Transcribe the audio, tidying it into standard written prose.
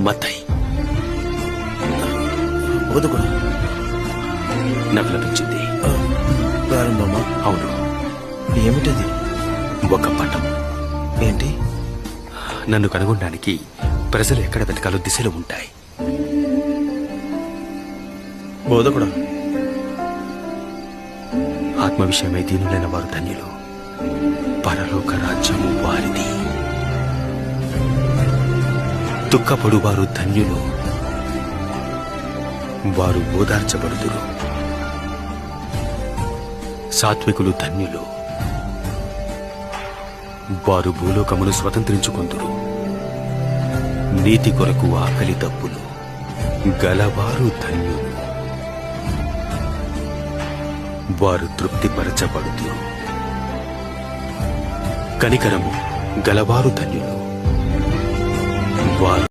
మత్తయి బోధకుడు నాకు లభించింది. ప్రారంభమా? అవును, ఏమిటది? ఒక పటం. ఏంటి? నన్ను కనుగొనడానికి ప్రజలు ఎక్కడ వెతకాలో దిశలు ఉంటాయి. బోధకుడా, ఆత్మ విషయమై దీనులైన వారు ధన్యులు, పరలోక రాజ్యము వారిది. దుఃఖపడువారు ధన్యులు, వారు ఓదార్చబడుదురు. సాత్వికులు ధన్యులు, వారు భూలోకమును స్వతంత్రించుకొందురు. నీతి కొరకు ఆకలి దప్పులు గలవారు ధన్యులు, వారు తృప్తిపరచబడుదురు. కనికరము గలవారు ధన్యులు, వారు